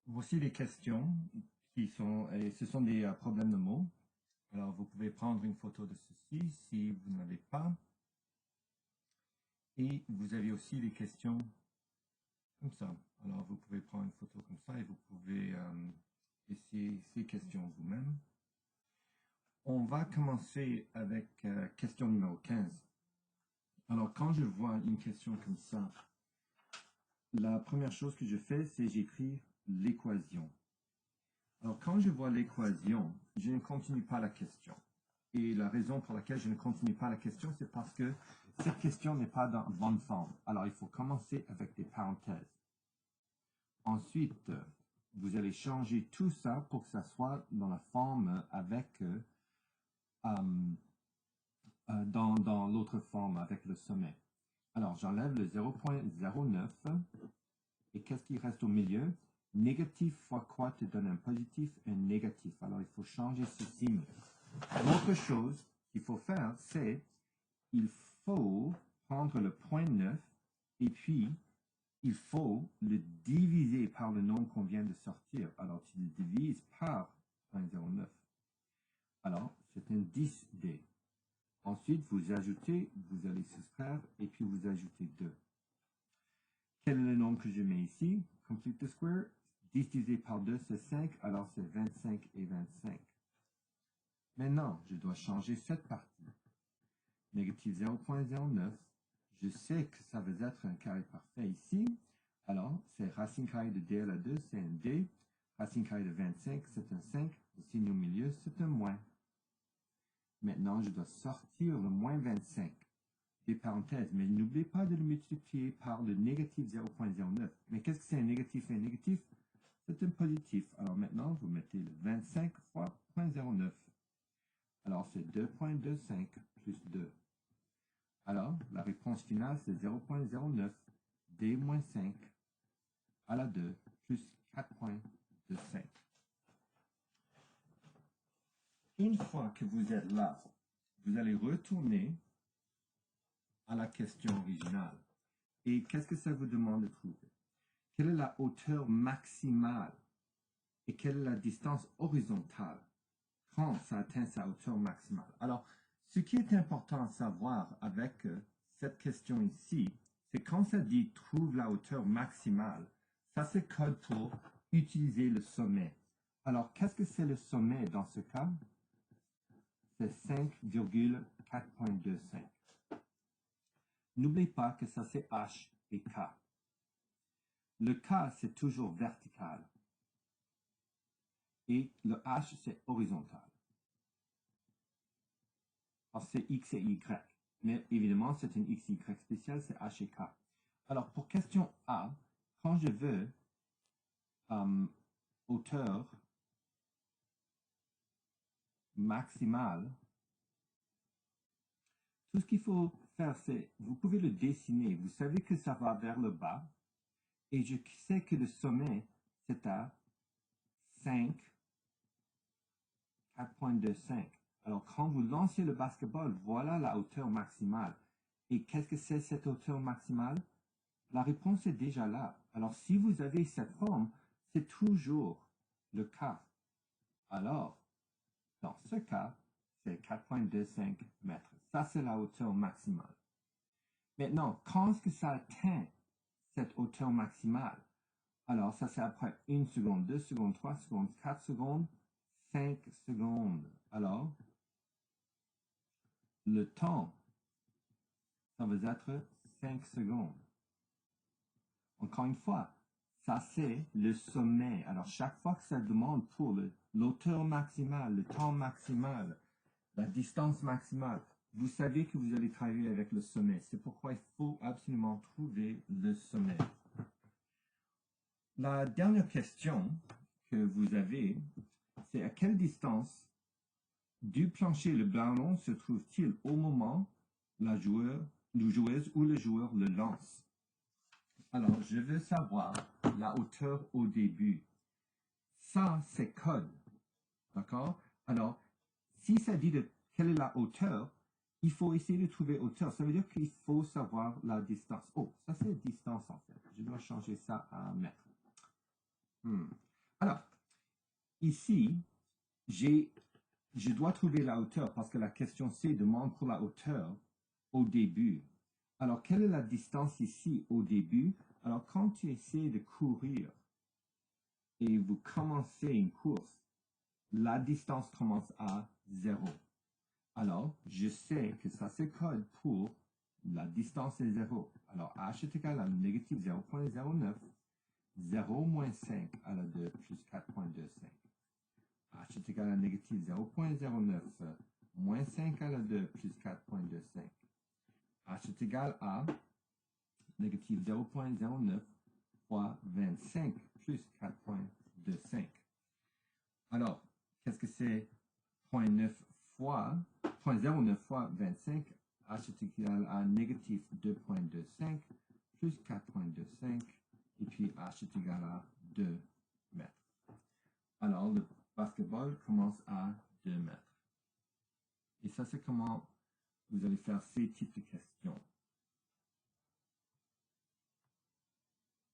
Voici les questions et ce sont des problèmes de mots. Alors, vous pouvez prendre une photo de ceci si vous n'avez pas. Et vous avez aussi les questions comme ça. Alors, vous pouvez prendre une photo comme ça et vous pouvez essayer ces questions vous-même. On va commencer avec question numéro 15. Alors, quand je vois une question comme ça, la première chose que je fais, c'est j'écris l'équation. Alors, quand je vois l'équation, je ne continue pas la question. Et la raison pour laquelle je ne continue pas la question, c'est parce que cette question n'est pas dans bonne forme. Alors, il faut commencer avec des parenthèses. Ensuite, vous allez changer tout ça pour que ça soit dans la forme avec dans l'autre forme avec le sommet. Alors, j'enlève le 0.09 et qu'est-ce qui reste au milieu? Négatif fois quoi te donne un positif et un négatif. Alors, il faut changer ce signe. L'autre chose qu'il faut faire, c'est il faut prendre le point 9 et puis il faut le diviser par le nombre qu'on vient de sortir. Alors, tu le divises par 0.09. Alors, c'est un 10D. Ensuite, vous ajoutez, vous allez soustraire et puis vous ajoutez 2. Quel est le nombre que je mets ici? Complete the square. 10 divisé par 2, c'est 5. Alors, c'est 25 et 25. Maintenant, je dois changer cette partie. Négatif 0.09. Je sais que ça va être un carré parfait ici. Alors, c'est racine carrée de d à la 2, c'est un d. Racine carrée de 25, c'est un 5. Le signe au milieu, c'est un moins. Maintenant, je dois sortir le moins 25 des parenthèses, mais n'oubliez pas de le multiplier par le négatif 0.09. Mais qu'est-ce que c'est un négatif et un négatif? C'est un positif. Alors maintenant, vous mettez le 25 fois 0.09. Alors, c'est 2.25 plus 2. Alors, la réponse finale, c'est 0.09 d-5 à la 2 plus 4.25. Une fois que vous êtes là, vous allez retourner à la question originale. Et qu'est-ce que ça vous demande de trouver? Quelle est la hauteur maximale et quelle est la distance horizontale quand ça atteint sa hauteur maximale? Alors, ce qui est important à savoir avec cette question ici, c'est quand ça dit « trouve la hauteur maximale », ça c'est code pour utiliser le sommet. Alors, qu'est-ce que c'est le sommet dans ce cas? C'est 5,4.25. N'oubliez pas que ça c'est H et K. Le K, c'est toujours vertical. Et le H, c'est horizontal. Alors, c'est X et Y. Mais évidemment, c'est une XY spéciale, c'est H et K. Alors, pour question A, quand je veux hauteur maximale, tout ce qu'il faut faire, c'est, vous pouvez le dessiner. Vous savez que ça va vers le bas. Et je sais que le sommet, c'est à 5, 4.25. Alors, quand vous lancez le basketball, voilà la hauteur maximale. Et qu'est-ce que c'est cette hauteur maximale? La réponse est déjà là. Alors, si vous avez cette forme, c'est toujours le cas. Alors, dans ce cas, c'est 4.25 mètres. Ça, c'est la hauteur maximale. Maintenant, quand est-ce que ça atteint cette hauteur maximale? Alors, ça, c'est après 1 seconde, 2 secondes, 3 secondes, 4 secondes, 5 secondes. Alors, le temps, ça va être 5 secondes. Encore une fois, ça c'est le sommet. Alors, chaque fois que ça demande pour l'hauteur maximale, le temps maximal, la distance maximale, vous savez que vous allez travailler avec le sommet. C'est pourquoi il faut absolument trouver le sommet. La dernière question que vous avez, c'est à quelle distance du plancher le ballon se trouve-t-il au moment où la joueuse ou le joueur le lance? Alors, je veux savoir la hauteur au début. Ça, c'est code. D'accord? Alors, si ça dit de quelle est la hauteur, il faut essayer de trouver hauteur. Ça veut dire qu'il faut savoir la distance. Oh, ça c'est distance en fait. Je dois changer ça à mètre. Alors, ici, je dois trouver la hauteur parce que la question C demande pour la hauteur au début. Alors, quelle est la distance ici au début? Alors, quand tu essaies de courir et vous commencez une course, la distance commence à 0. Alors, je sais que ça c'est code pour la distance est 0. Alors, h est égal à négatif 0.09, 0 moins 5 à la 2 plus 4.25. h est égal à négatif 0.09 moins 5 à la 2 plus 4.25. h est égal à négatif 0.09 fois 25 plus 4.25. Alors, qu'est-ce que c'est 0.9 fois 0.09 fois 25? H est égal à négatif 2.25 plus 4.25 et puis H est égal à 2 mètres. Alors, le basketball commence à 2 mètres. Et ça, c'est comment vous allez faire ces types de questions.